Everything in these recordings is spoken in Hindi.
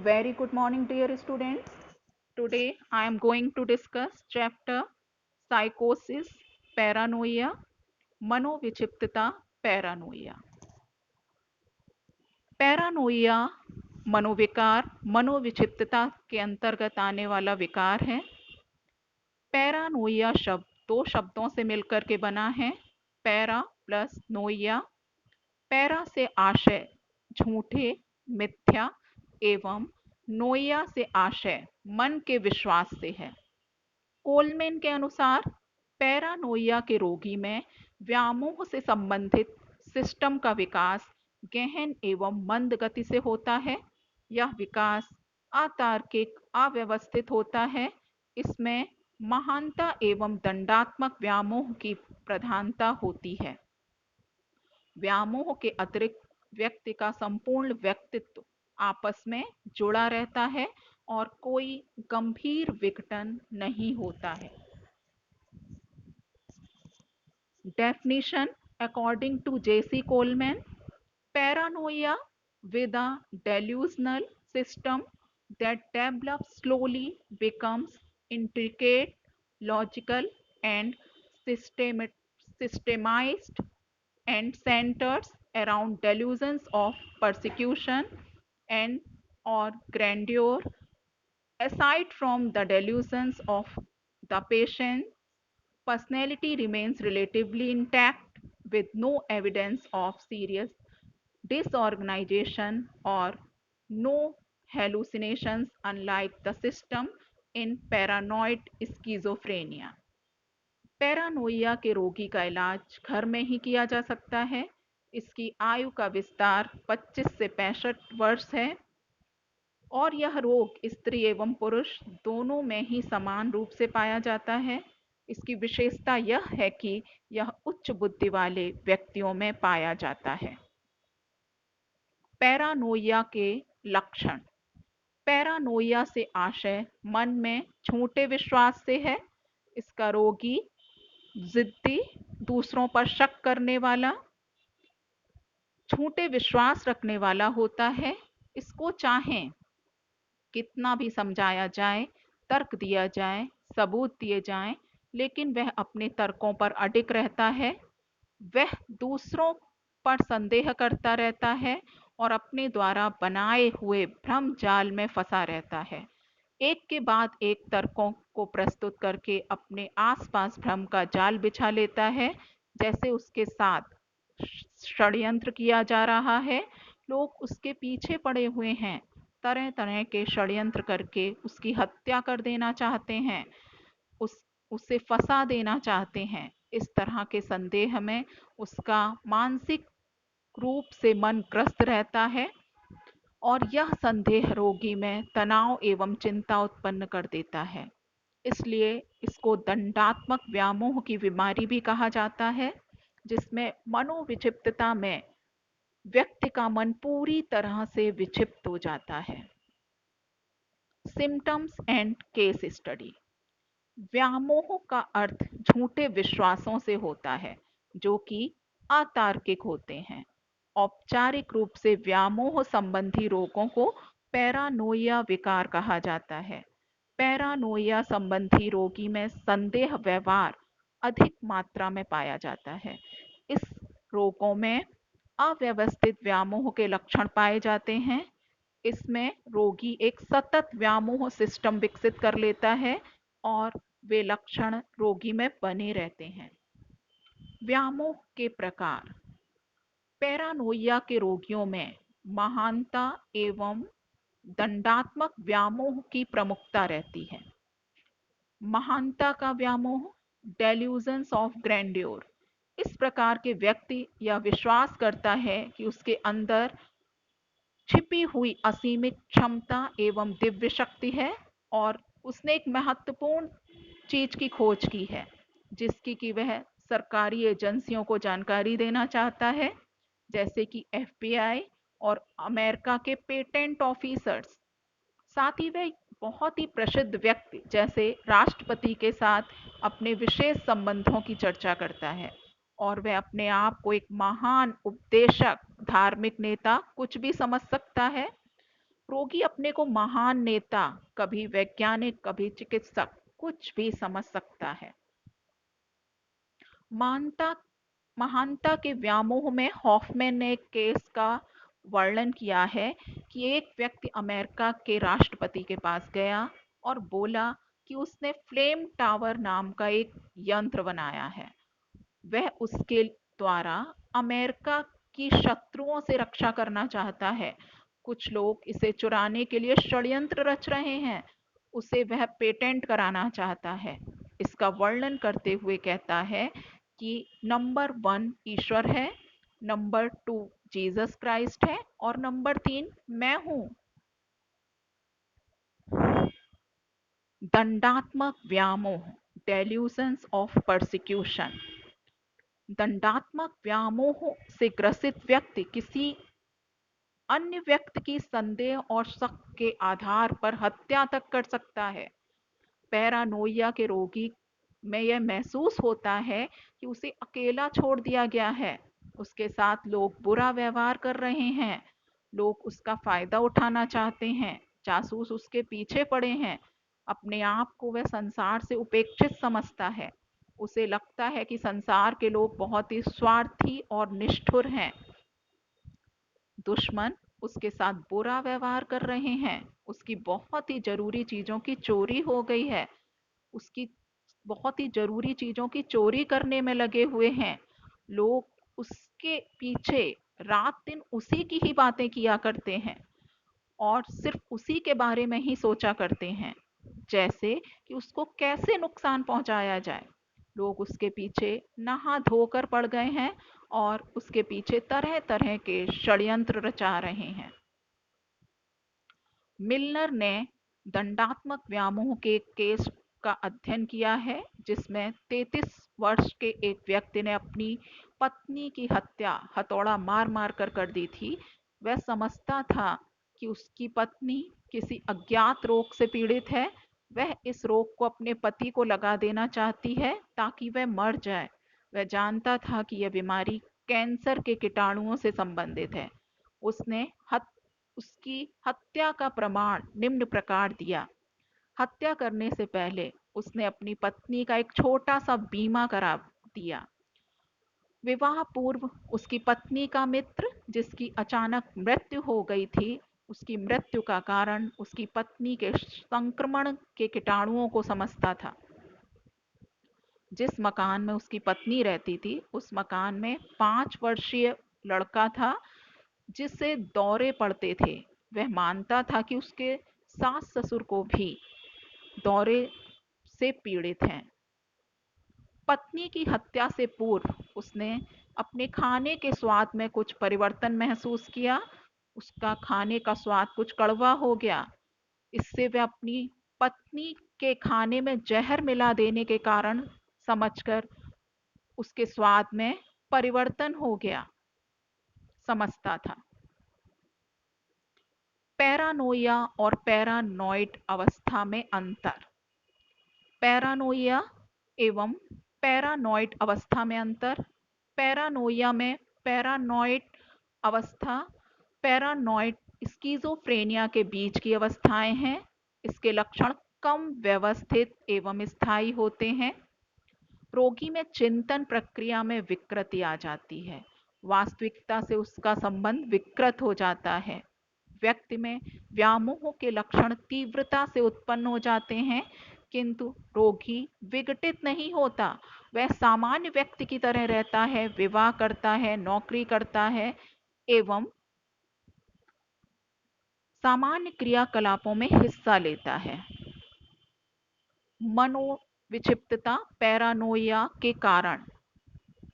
Very good morning, dear students. Today I am going to discuss chapter Psychosis, Paranoia, Manovichiptata, Paranoia. Paranoia मनोविकार, मनोविक्षिप्तता के अंतर्गत आने वाला विकार है। पैरानोइया शब्द दो शब्दों से मिलकर के बना है, पैरा प्लस नोइया। पैरा से आशय झूठे, मिथ्या एवं नोइया से आशय मन के विश्वास से है। कोलमेन के अनुसार पैरानोइया के रोगी में व्यामोह से संबंधित सिस्टम का विकास गहन एवं मंद गति से होता है। यह विकास अतार्किक, अव्यवस्थित होता है। इसमें महानता एवं दंडात्मक व्यामोह की प्रधानता होती है। व्यामोह के अतिरिक्त व्यक्ति का संपूर्ण व्यक्तित्व आपस में जुड़ा रहता है और कोई गंभीर विघटन नहीं होता है। Definition according to J.C. Coleman, paranoia with a delusional system that develops slowly becomes intricate, logical, and systemized and centers around delusions of persecution and or grandeur. Aside from the delusions of the patient, personality remains relatively intact with no evidence of serious disorganization or no hallucinations, unlike the system in paranoid schizophrenia. Paranoia के रोगी का इलाज घर में ही किया जा सकता है। इसकी आयु का विस्तार 25 से 65 वर्ष है और यह रोग स्त्री एवं पुरुष दोनों में ही समान रूप से पाया जाता है। इसकी विशेषता यह है कि यह उच्च बुद्धि वाले व्यक्तियों में पाया जाता है। पैरानोइया के लक्षण। पैरानोइया से आशय मन में झूठे विश्वास से है। इसका रोगी जिद्दी, दूसरों पर शक करने वाला, झूठे विश्वास रखने वाला होता है। इसको चाहें कितना भी समझाया जाए, तर्क दिया जाए, सबूत दिए जाएं, लेकिन वह अपने तर्कों पर अडिग रहता है। वह दूसरों पर संदेह करता रहता है और अपने द्वारा बनाए हुए भ्रम जाल में फंसा रहता है। एक के बाद एक तर्कों को प्रस्तुत करके अपने आसपास भ्रम का जाल बिछा लेता है, जैसे उसके साथ षड्यंत्र किया जा रहा है। लोग उसके पीछे पड़े हुए हैं, तरह तरह के षड्यंत्र करके उसकी हत्या कर देना चाहते हैं, उसे फंसा देना चाहते हैं। इस तरह के संदेह में उसका मानसिक रूप से मन ग्रस्त रहता है और यह संदेह रोगी में तनाव एवं चिंता उत्पन्न कर देता है। इसलिए इसको दंडात्मक व्यामोह की बीमारी भी कहा जाता है, जिसमें मनोविक्षिप्तता में व्यक्ति का मन पूरी तरह से विक्षिप्त हो जाता है। Symptoms and case study. व्यामोह का अर्थ झूठे विश्वासों से होता है जो कि अतार्किक होते हैं। औपचारिक रूप से व्यामोह संबंधी रोगों को पैरानोइया विकार कहा जाता है। पैरानोइया संबंधी रोगी में संदेह व्यवहार अधिक मात्रा में पाया जाता है। इस रोगों में अव्यवस्थित व्यामोह के लक्षण पाए जाते हैं। इसमें रोगी एक सतत व्यामोह सिस्टम विकसित कर लेता है और वे लक्षण रोगी में बने रहते हैं। व्यामोह के प्रकार। पैरानोइया के रोगियों में महानता एवं दंडात्मक व्यामोह की प्रमुखता रहती है। महानता का व्यामोह, डेल्यूजन्स ऑफ ग्रैंड्योर। इस प्रकार के व्यक्ति यह विश्वास करता है कि उसके अंदर छिपी हुई असीमित क्षमता एवं दिव्य शक्ति है और उसने एक महत्वपूर्ण चीज की खोज की है, जिसकी कि वह सरकारी एजेंसियों को जानकारी देना चाहता है, जैसे कि एफबीआई और अमेरिका के पेटेंट ऑफिसर्स। साथ ही वह बहुत ही प्रसिद्ध व्यक्ति जैसे राष्ट्रपति के साथ अपने विशेष संबंधों की चर्चा करता है और वह अपने आप को एक महान उपदेशक, धार्मिक नेता कुछ भी समझ सकता है। रोगी अपने को महान नेता, कभी वैज्ञानिक, कभी चिकित्सक, कुछ भी समझ सकता है। मानता महानता के व्यामोह में हॉफमैन ने एक केस का वर्णन किया है कि एक व्यक्ति अमेरिका के राष्ट्रपति के पास गया और बोला कि उसने फ्लेम टावर नाम का एक यंत्र बनाया है। वह उसके द्वारा अमेरिका की शत्रुओं से रक्षा करना चाहता है। कुछ लोग इसे चुराने के लिए षड्यंत्र रच रहे हैं। उसे वह पेटेंट कराना चाहता है। इसका वर्णन करते हुए कहता है कि नंबर 1 ईश्वर है, नंबर 2 जीसस क्राइस्ट है और नंबर 3 मैं हूं। दंडात्मक व्यामोह, डेल्यूजन्स ऑफ परसिक्यूशन। दंडात्मक व्यामोह से ग्रसित व्यक्ति किसी अन्य व्यक्ति की संदेह और शक के आधार पर हत्या तक कर सकता है। पैरानोइया के रोगी में यह महसूस होता है कि उसे अकेला छोड़ दिया गया है। उसके साथ लोग बुरा व्यवहार कर रहे हैं। लोग उसका फायदा उठाना चाहते हैं। जासूस उसके पीछे पड़े हैं। अपने आप को वह संसार से उपेक्षित समझता है। उसे लगता है कि संसार के लोग बहुत ही स्वार्थी और निष्ठुर हैं। दुश्मन उसके साथ बुरा व्यवहार कर रहे हैं। उसकी बहुत ही जरूरी चीजों की चोरी हो गई है। उसकी बहुत ही जरूरी चीजों की चोरी करने में लगे हुए हैं। लोग उसके पीछे रात दिन उसी की ही बातें किया करते हैं और सिर्फ उसी के बारे में ही सोचा करते हैं, जैसे कि उसको कैसे नुकसान पहुंचाया जाए। लोग उसके पीछे नहा धोकर पड़ गए हैं और उसके पीछे तरह तरह के षड्यंत्र रचा रहे हैं। मिलनर ने दंडात्मक व्यामोह के केस का अध्ययन किया है जिसमें 33 वर्ष के एक व्यक्ति ने अपनी पत्नी की हत्या हथौड़ा मार मार कर दी थी। वह समझता था कि उसकी पत्नी किसी अज्ञात रोग से पीड़ित है। वह इस रोग को अपने पति को लगा देना चाहती है ताकि वह मर जाए। वह जानता था कि यह बीमारी कैंसर के कीटाणुओं से संबंधित है। उसने उसकी हत्या का प्रमाण निम्न प्रकार दिया। हत्या करने से पहले उसने अपनी पत्नी का एक छोटा सा बीमा करा दिया। विवाह पूर्व उसकी पत्नी का मित्र जिसकी अचानक मृत्यु हो गई थी, उसकी मृत्यु का कारण उसकी पत्नी के संक्रमण के कीटाणुओं को समझता था। जिस मकान में उसकी पत्नी रहती थी उस मकान में 5 वर्षीय लड़का था जिससे दौरे पड़ते थे। वह मानता था कि उसके सास ससुर को भी दौरे से पीड़ित हैं। पत्नी की हत्या से पूर्व उसने अपने खाने के स्वाद में कुछ परिवर्तन महसूस किया। उसका खाने का स्वाद कुछ कड़वा हो गया। इससे वह अपनी पत्नी के खाने में जहर मिला देने के कारण समझकर उसके स्वाद में परिवर्तन हो गया समझता था। पैरानोइया और पैरानॉइड अवस्था में अंतर। पैरानोइया एवं पैरानॉइड अवस्था में अंतर। पैरानोइया में पैरानॉइड अवस्था पैरानॉइड स्किज़ोफ्रेनिया के बीच की अवस्थाएं हैं। इसके लक्षण कम व्यवस्थित एवं स्थायी होते हैं। रोगी में चिंतन प्रक्रिया में विकृति आ जाती है। वास्तविकता से उसका संबंध विकृत हो जाता है। व्यक्ति में व्यामोह के लक्षण तीव्रता से उत्पन्न हो जाते हैं किंतु रोगी विघटित नहीं होता। वह सामान्य व्यक्ति की तरह रहता है, विवाह करता है, नौकरी करता है एवं सामान्य क्रियाकलापों में हिस्सा लेता है। मनोविक्षिप्तता पैरानोइया के कारण।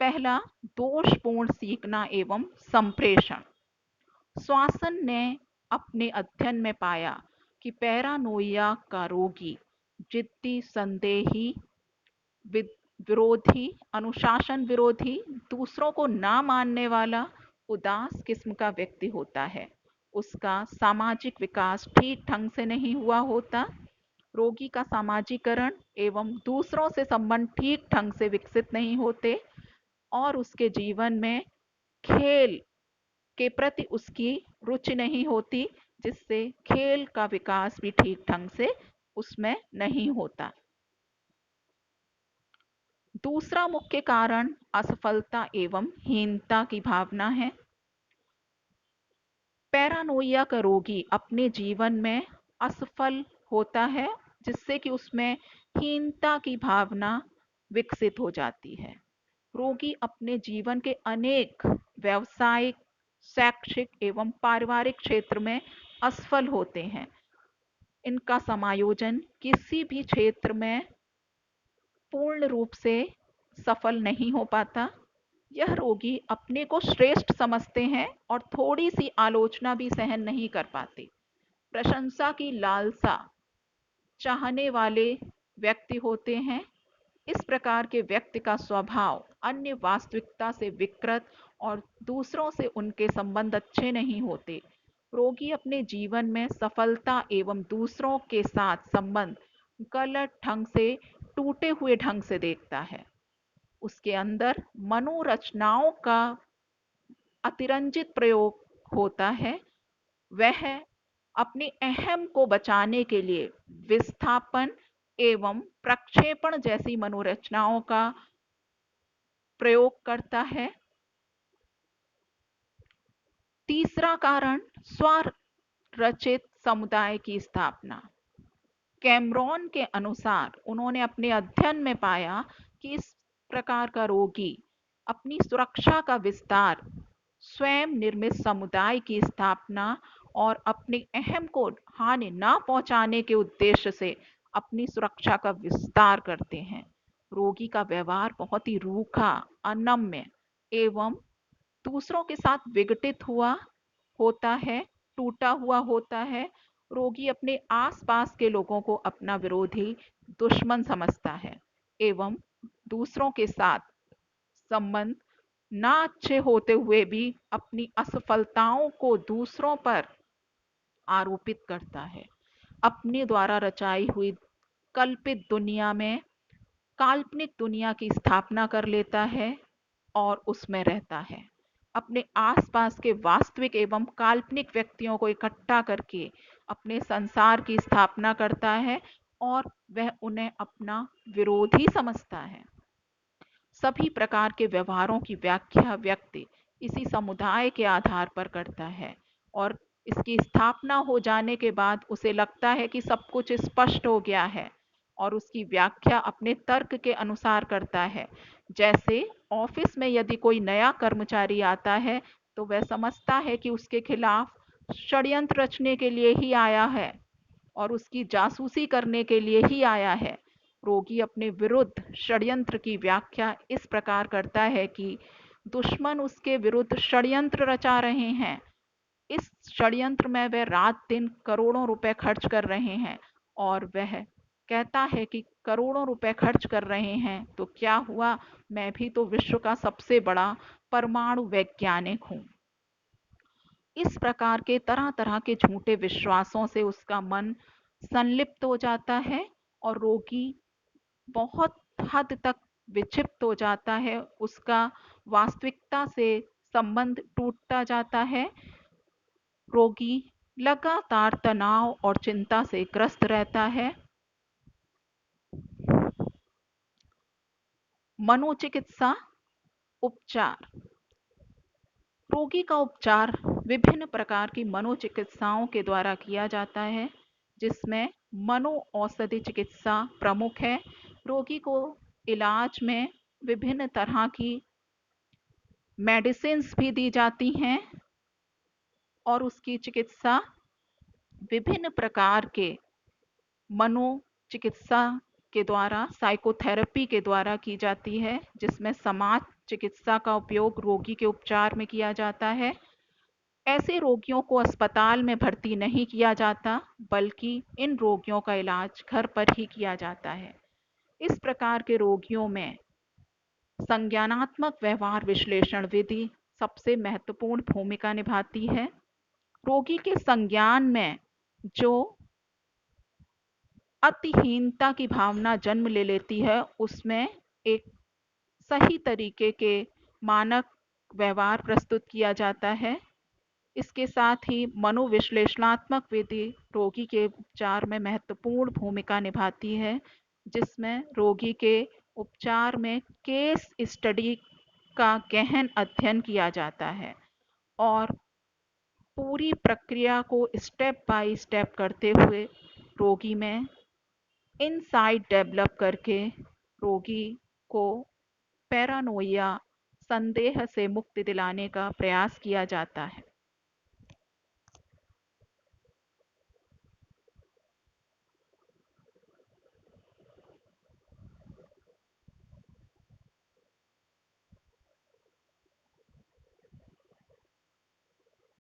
पहला, दोषपूर्ण सीखना एवं संप्रेषण। स्वासन ने अपने अध्ययन में पाया कि पैरानोइया का रोगी जिद्दी, संदेही, विरोधी, अनुशासन विरोधी, दूसरों को ना मानने वाला, उदास किस्म का व्यक्ति होता है। उसका सामाजिक विकास ठीक ढंग से नहीं हुआ होता। रोगी का सामाजिकरण एवं दूसरों से संबंध ठीक ढंग से विकसित नहीं होते और उसके जीवन में खेल के प्रति उसकी रुचि नहीं होती। जिससे खेल का विकास भी ठीक ढंग से उसमें नहीं होता। दूसरा मुख्य कारण असफलता एवं हीनता की भावना है। पैरानोइया का रोगी अपने जीवन में असफल होता है, जिससे कि उसमें हीनता की भावना विकसित हो जाती है। रोगी अपने जीवन के अनेक व्यावसायिक, शैक्षिक एवं पारिवारिक क्षेत्र में असफल होते हैं। इनका समायोजन किसी भी क्षेत्र में पूर्ण रूप से सफल नहीं हो पाता। यह रोगी अपने को श्रेष्ठ समझते हैं और थोड़ी सी आलोचना भी सहन नहीं कर पाते। प्रशंसा की लालसा चाहने वाले व्यक्ति होते हैं। इस प्रकार के व्यक्ति का स्वभाव अन्य वास्तविकता से विकृत और दूसरों से उनके संबंध अच्छे नहीं होते। रोगी अपने जीवन में सफलता एवं दूसरों के साथ संबंध गलत ढंग से, टूटे हुए ढंग से देखता है। उसके अंदर मनोरचनाओं का अतिरंजित प्रयोग होता है। वह अपने अहम को बचाने के लिए विस्थापन एवं प्रक्षेपण जैसी मनोरचनाओं का प्रयोग करता है। तीसरा कारण स्वरचित समुदाय की स्थापना। कैमरॉन के अनुसार उन्होंने अपने अध्ययन में पाया कि इस प्रकार का रोगी अपनी सुरक्षा का विस्तार, स्वयं निर्मित समुदाय की स्थापना और अपने अहम को हानि न पहुंचाने के उद्देश्य से अपनी सुरक्षा का विस्तार करते हैं। रोगी का व्यवहार बहुत ही रूखा, अनम्य एवं दूसरों के साथ विघटित हुआ होता है, टूटा हुआ होता है। रोगी अपने आसपास के लोगों को अपना विरोधी, दुश्मन समझता है एवं दूसरों के साथ संबंध ना अच्छे होते हुए भी अपनी असफलताओं को दूसरों पर आरोपित करता है। अपने द्वारा रचाई हुई कल्पित दुनिया में काल्पनिक दुनिया की स्थापना कर लेता है और उसमें रहता है। अपने आसपास के वास्तविक एवं काल्पनिक व्यक्तियों को इकट्ठा करके अपने संसार की स्थापना करता है और वह उन्हें अपना विरोधी समझता है। सभी प्रकार के व्यवहारों की व्याख्या व्यक्ति इसी समुदाय के आधार पर करता है और इसकी स्थापना हो जाने के बाद उसे लगता है कि सब कुछ स्पष्ट हो गया है और उसकी व्याख्या अपने तर्क के अनुसार करता है। जैसे ऑफिस में यदि कोई नया कर्मचारी आता है तो वह समझता है कि उसके खिलाफ षड्यंत्र रचने के लिए ही आया है और उसकी जासूसी करने के लिए ही आया है। रोगी अपने विरुद्ध षड्यंत्र की व्याख्या इस प्रकार करता है कि दुश्मन उसके विरुद्ध षड्यंत्र रचा रहे हैं। इस षड्यंत्र में वह रात दिन करोड़ों रुपए खर्च कर रहे हैं और वह कहता है कि करोड़ों रुपए खर्च कर रहे हैं तो क्या हुआ, मैं भी तो विश्व का सबसे बड़ा परमाणु वैज्ञानिक हूँ। इस प्रकार के तरह तरह के झूठे विश्वासों से उसका मन संलिप्त हो जाता है और रोगी बहुत हद तक विक्षिप्त हो जाता है। उसका वास्तविकता से संबंध टूटता जाता है। रोगी लगातार तनाव और चिंता से ग्रस्त रहता है। मनोचिकित्सा उपचार। रोगी का उपचार विभिन्न प्रकार की मनोचिकित्साओं के द्वारा किया जाता है, जिसमें मनोऔषधि चिकित्सा प्रमुख है। रोगी को इलाज में विभिन्न तरह की मेडिसिन्स भी दी जाती हैं और उसकी चिकित्सा विभिन्न प्रकार के मनोचिकित्सा के द्वारा, साइकोथेरेपी के द्वारा की जाती है, जिसमें समाज चिकित्सा का उपयोग रोगी के उपचार में किया जाता है। ऐसे रोगियों को अस्पताल में भर्ती नहीं किया जाता, बल्कि इन रोगियों का इलाज घर पर ही किया जाता है। इस प्रकार के रोगियों में संज्ञानात्मक व्यवहार विश्लेषण विधि सबसे महत्वपूर्ण भूमिका निभाती है। रोगी के संज्ञान में जो अतिहीनता की भावना जन्म ले लेती है, उसमें एक सही तरीके के मानक व्यवहार प्रस्तुत किया जाता है। इसके साथ ही मनोविश्लेषणात्मक विधि रोगी के उपचार में महत्वपूर्ण भूमिका निभाती है, जिसमें रोगी के उपचार में केस स्टडी का गहन अध्ययन किया जाता है और पूरी प्रक्रिया को स्टेप बाय स्टेप करते हुए रोगी में इनसाइट डेवलप करके रोगी को पैरानोइया, संदेह से मुक्ति दिलाने का प्रयास किया जाता है।